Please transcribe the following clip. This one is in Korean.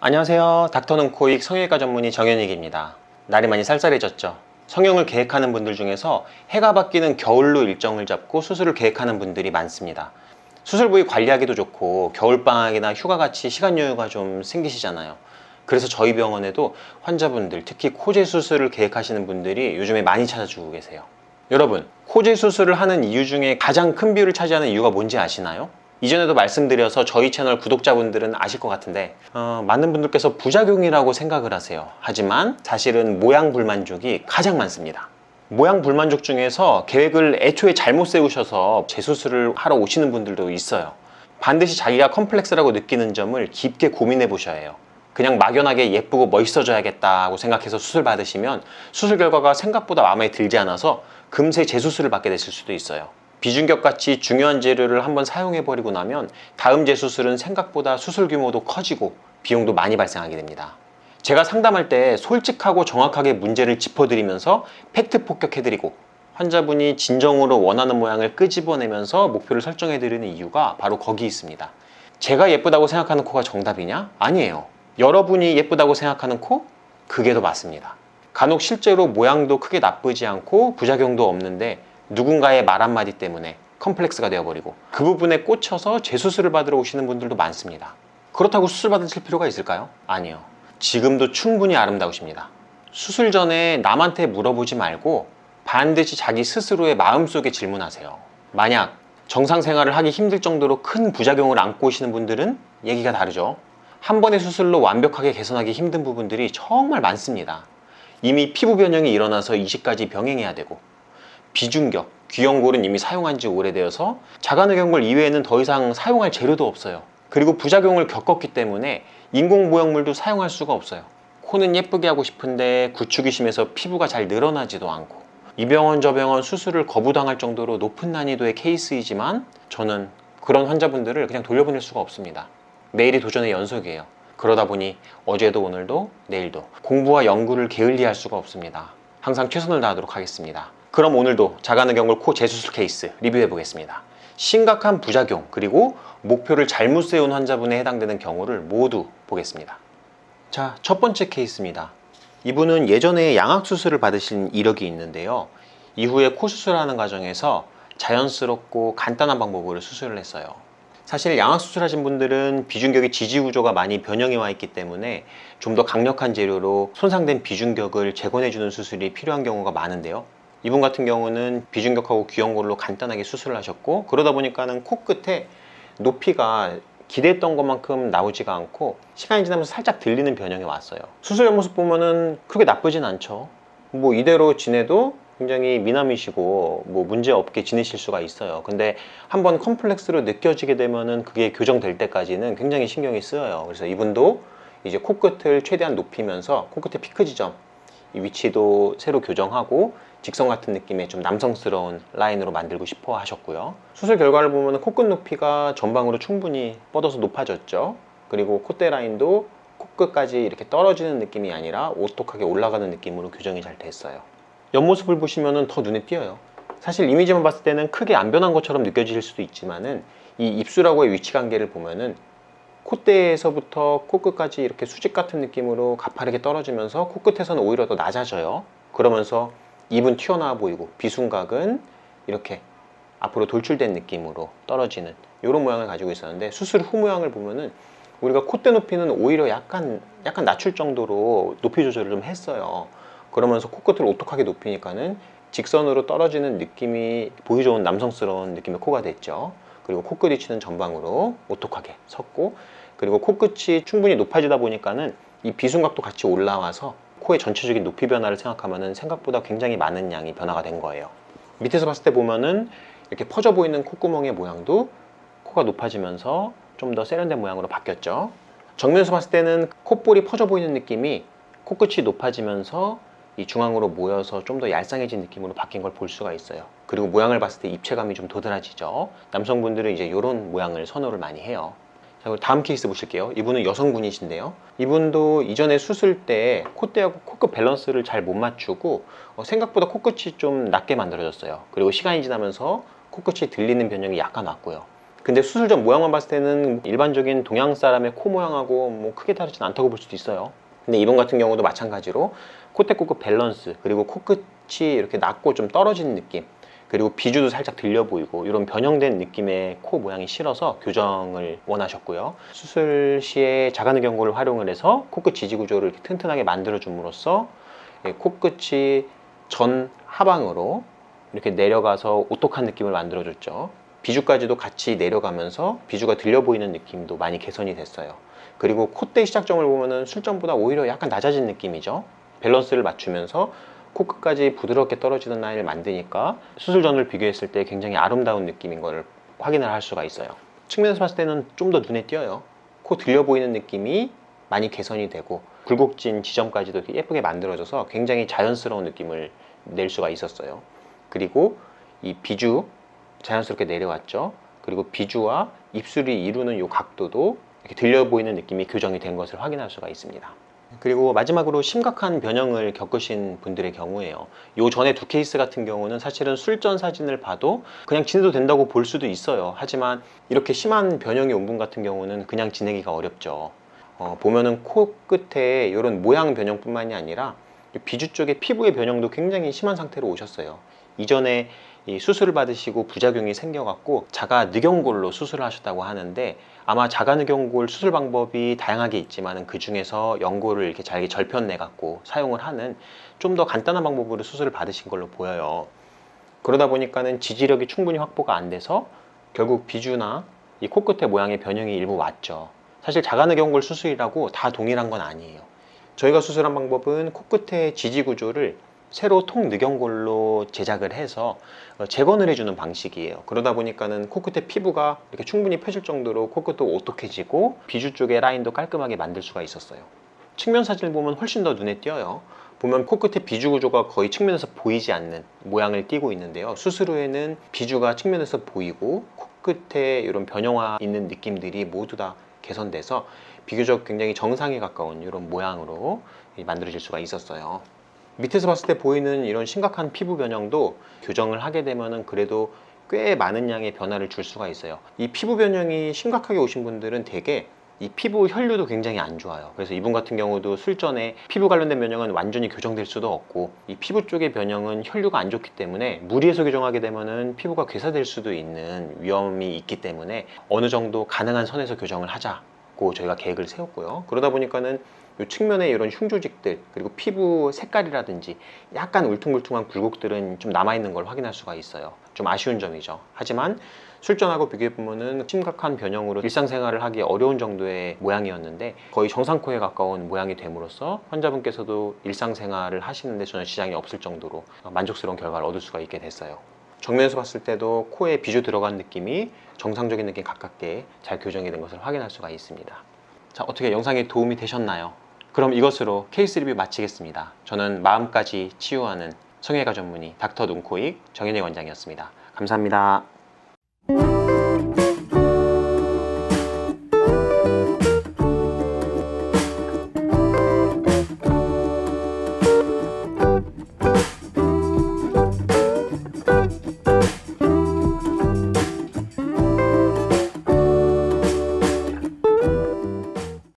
안녕하세요. 닥터는 코익 성형외과 전문의 정현익입니다. 날이 많이 쌀쌀해졌죠. 성형을 계획하는 분들 중에서 해가 바뀌는 겨울로 일정을 잡고 수술을 계획하는 분들이 많습니다. 수술 부위 관리하기도 좋고 겨울방학이나 휴가같이 시간 여유가 좀 생기시잖아요. 그래서 저희 병원에도 환자분들, 특히 코제 수술을 계획하시는 분들이 요즘에 많이 찾아주고 계세요. 여러분, 코제 수술을 하는 이유 중에 가장 큰 비율을 차지하는 이유가 뭔지 아시나요? 이전에도 말씀드려서 저희 채널 구독자분들은 아실 것 같은데 많은 분들께서 부작용이라고 생각을 하세요. 하지만 사실은 모양 불만족이 가장 많습니다. 모양 불만족 중에서 계획을 애초에 잘못 세우셔서 재수술을 하러 오시는 분들도 있어요. 반드시 자기가 컴플렉스라고 느끼는 점을 깊게 고민해 보셔야 해요. 그냥 막연하게 예쁘고 멋있어져야겠다고 생각해서 수술 받으시면 수술 결과가 생각보다 마음에 들지 않아서 금세 재수술을 받게 되실 수도 있어요. 비중격같이 중요한 재료를 한번 사용해버리고 나면 다음 재수술은 생각보다 수술 규모도 커지고 비용도 많이 발생하게 됩니다. 제가 상담할 때 솔직하고 정확하게 문제를 짚어드리면서 팩트 폭격해드리고 환자분이 진정으로 원하는 모양을 끄집어내면서 목표를 설정해드리는 이유가 바로 거기 있습니다. 제가 예쁘다고 생각하는 코가 정답이냐? 아니에요. 여러분이 예쁘다고 생각하는 코? 그게 더 맞습니다. 간혹 실제로 모양도 크게 나쁘지 않고 부작용도 없는데 누군가의 말 한마디 때문에 컴플렉스가 되어버리고 그 부분에 꽂혀서 재수술을 받으러 오시는 분들도 많습니다. 그렇다고 수술 받으실 필요가 있을까요? 아니요. 지금도 충분히 아름다우십니다. 수술 전에 남한테 물어보지 말고 반드시 자기 스스로의 마음속에 질문하세요. 만약 정상 생활을 하기 힘들 정도로 큰 부작용을 안고 오시는 분들은 얘기가 다르죠. 한 번의 수술로 완벽하게 개선하기 힘든 부분들이 정말 많습니다. 이미 피부 변형이 일어나서 이식까지 병행해야 되고 비중격, 귀형골은 이미 사용한 지 오래되어서 자가늑연골 이외에는 더 이상 사용할 재료도 없어요. 그리고 부작용을 겪었기 때문에 인공모형물도 사용할 수가 없어요. 코는 예쁘게 하고 싶은데 구축이 심해서 피부가 잘 늘어나지도 않고 이 병원 저 병원 수술을 거부당할 정도로 높은 난이도의 케이스이지만 저는 그런 환자분들을 그냥 돌려보낼 수가 없습니다. 매일이 도전의 연속이에요. 그러다 보니 어제도 오늘도 내일도 공부와 연구를 게을리할 수가 없습니다. 항상 최선을 다하도록 하겠습니다. 그럼 오늘도 자가늑연골 코 재수술 케이스 리뷰해 보겠습니다. 심각한 부작용 그리고 목표를 잘못 세운 환자분에 해당되는 경우를 모두 보겠습니다. 자, 첫 번째 케이스입니다. 이분은 예전에 양악수술을 받으신 이력이 있는데요. 이후에 코 수술하는 과정에서 자연스럽고 간단한 방법으로 수술을 했어요. 사실 양악수술 하신 분들은 비중격의 지지구조가 많이 변형해 와 있기 때문에 좀 더 강력한 재료로 손상된 비중격을 재건해주는 수술이 필요한 경우가 많은데요. 이분 같은 경우는 비중격하고 귀형골로 간단하게 수술을 하셨고 그러다 보니까는 코끝에 높이가 기대했던 것만큼 나오지가 않고 시간이 지나면서 살짝 들리는 변형이 왔어요. 수술 옆모습 보면은 그렇게 나쁘진 않죠. 뭐 이대로 지내도 굉장히 미남이시고 뭐 문제 없게 지내실 수가 있어요. 근데 한번 컴플렉스로 느껴지게 되면은 그게 교정될 때까지는 굉장히 신경이 쓰여요. 그래서 이분도 이제 코끝을 최대한 높이면서 코끝의 피크 지점 이 위치도 새로 교정하고 직선 같은 느낌의 좀 남성스러운 라인으로 만들고 싶어 하셨고요. 수술 결과를 보면 코끝 높이가 전방으로 충분히 뻗어서 높아졌죠. 그리고 콧대 라인도 코끝까지 이렇게 떨어지는 느낌이 아니라 오똑하게 올라가는 느낌으로 교정이 잘 됐어요. 옆모습을 보시면 더 눈에 띄어요. 사실 이미지만 봤을 때는 크게 안 변한 것처럼 느껴질 수도 있지만은 이 입술하고의 위치 관계를 보면은 콧대에서부터 코끝까지 이렇게 수직 같은 느낌으로 가파르게 떨어지면서 코끝에서는 오히려 더 낮아져요. 그러면서 입은 튀어나와 보이고 비순각은 이렇게 앞으로 돌출된 느낌으로 떨어지는 이런 모양을 가지고 있었는데 수술 후 모양을 보면은 우리가 콧대 높이는 오히려 약간 낮출 정도로 높이 조절을 좀 했어요. 그러면서 코끝을 오똑하게 높이니까는 직선으로 떨어지는 느낌이 보기 좋은 남성스러운 느낌의 코가 됐죠. 그리고 코끝 위치는 전방으로 오똑하게 섰고 그리고 코끝이 충분히 높아지다 보니까는 이 비순각도 같이 올라와서 코의 전체적인 높이 변화를 생각하면은 생각보다 굉장히 많은 양이 변화가 된 거예요. 밑에서 봤을 때 보면은 이렇게 퍼져 보이는 콧구멍의 모양도 코가 높아지면서 좀 더 세련된 모양으로 바뀌었죠. 정면에서 봤을 때는 콧볼이 퍼져 보이는 느낌이 코끝이 높아지면서 이 중앙으로 모여서 좀 더 얄쌍해진 느낌으로 바뀐 걸 볼 수가 있어요. 그리고 모양을 봤을 때 입체감이 좀 도드라지죠. 남성분들은 이제 이런 모양을 선호를 많이 해요. 자, 그리고 다음 케이스 보실게요. 이분은 여성분이신데요. 이분도 이전에 수술 때 콧대하고 코끝 밸런스를 잘 못 맞추고 생각보다 코끝이 좀 낮게 만들어졌어요. 그리고 시간이 지나면서 코끝이 들리는 변형이 약간 왔고요. 근데 수술 전 모양만 봤을 때는 일반적인 동양 사람의 코 모양하고 뭐 크게 다르진 않다고 볼 수도 있어요. 근데 이번 같은 경우도 마찬가지로 콧대 코끝 밸런스, 그리고 코끝이 이렇게 낮고 좀 떨어지는 느낌, 그리고 비주도 살짝 들려 보이고 이런 변형된 느낌의 코 모양이 싫어서 교정을 원하셨고요. 수술 시에 자가늑연골을 활용을 해서 코끝 지지 구조를 이렇게 튼튼하게 만들어 줌으로써 코끝이 전 하방으로 이렇게 내려가서 오똑한 느낌을 만들어 줬죠. 비주까지도 같이 내려가면서 비주가 들려 보이는 느낌도 많이 개선이 됐어요. 그리고 콧대 시작점을 보면은 술점보다 오히려 약간 낮아진 느낌이죠. 밸런스를 맞추면서 코끝까지 부드럽게 떨어지는 라인을 만드니까 수술 전을 비교했을 때 굉장히 아름다운 느낌인 걸 확인을 할 수가 있어요. 측면에서 봤을 때는 좀 더 눈에 띄어요. 코 들려 보이는 느낌이 많이 개선이 되고 굴곡진 지점까지도 이렇게 예쁘게 만들어져서 굉장히 자연스러운 느낌을 낼 수가 있었어요. 그리고 이 비주 자연스럽게 내려왔죠. 그리고 비주와 입술이 이루는 이 각도도 이렇게 들려 보이는 느낌이 교정이 된 것을 확인할 수가 있습니다. 그리고 마지막으로 심각한 변형을 겪으신 분들의 경우에요. 요 전에 두 케이스 같은 경우는 사실은 술전 사진을 봐도 그냥 지내도 된다고 볼 수도 있어요. 하지만 이렇게 심한 변형이 온 분 같은 경우는 그냥 지내기가 어렵죠. 보면은 코끝에 이런 모양 변형뿐만이 아니라 비주 쪽의 피부의 변형도 굉장히 심한 상태로 오셨어요. 이전에 이 수술을 받으시고 부작용이 생겨갖고 자가늑연골로 수술을 하셨다고 하는데, 아마 자가늑연골 수술 방법이 다양하게 있지만 그 중에서 연골을 이렇게 잘게 절편내 갖고 사용을 하는 좀 더 간단한 방법으로 수술을 받으신 걸로 보여요. 그러다 보니까는 지지력이 충분히 확보가 안 돼서 결국 비주나 이 코끝의 모양의 변형이 일부 왔죠. 사실 자가늑연골 수술이라고 다 동일한 건 아니에요. 저희가 수술한 방법은 코끝의 지지 구조를 새로 통늑연골로 제작을 해서 재건을 해주는 방식이에요. 그러다 보니까는 코끝의 피부가 이렇게 충분히 펴질 정도로 코끝도 오똑해지고 비주 쪽의 라인도 깔끔하게 만들 수가 있었어요. 측면 사진을 보면 훨씬 더 눈에 띄어요. 보면 코끝의 비주 구조가 거의 측면에서 보이지 않는 모양을 띠고 있는데요. 수술 후에는 비주가 측면에서 보이고 코끝에 이런 변형화 있는 느낌들이 모두 다 개선돼서 비교적 굉장히 정상에 가까운 이런 모양으로 만들어질 수가 있었어요. 밑에서 봤을 때 보이는 이런 심각한 피부 변형도 교정을 하게 되면은 그래도 꽤 많은 양의 변화를 줄 수가 있어요. 이 피부 변형이 심각하게 오신 분들은 대개 이 피부 혈류도 굉장히 안 좋아요. 그래서 이분 같은 경우도 술전에 피부 관련된 변형은 완전히 교정될 수도 없고, 이 피부 쪽의 변형은 혈류가 안 좋기 때문에 무리해서 교정하게 되면은 피부가 괴사될 수도 있는 위험이 있기 때문에 어느 정도 가능한 선에서 교정을 하자고 저희가 계획을 세웠고요. 그러다 보니까는 이 측면에 이런 흉조직들, 그리고 피부 색깔이라든지 약간 울퉁불퉁한 굴곡들은 좀 남아있는 걸 확인할 수가 있어요. 좀 아쉬운 점이죠. 하지만 술전하고 비교해보면 심각한 변형으로 일상생활을 하기 어려운 정도의 모양이었는데 거의 정상코에 가까운 모양이 됨으로써 환자분께서도 일상생활을 하시는데 전혀 지장이 없을 정도로 만족스러운 결과를 얻을 수가 있게 됐어요. 정면에서 봤을 때도 코에 비주 들어간 느낌이 정상적인 느낌 가깝게 잘 교정이 된 것을 확인할 수가 있습니다. 자, 어떻게 영상에 도움이 되셨나요? 그럼 이것으로 케이스 리뷰 마치겠습니다. 저는 마음까지 치유하는 성형외과 전문의 닥터 눈코익 정현희 원장이었습니다. 감사합니다.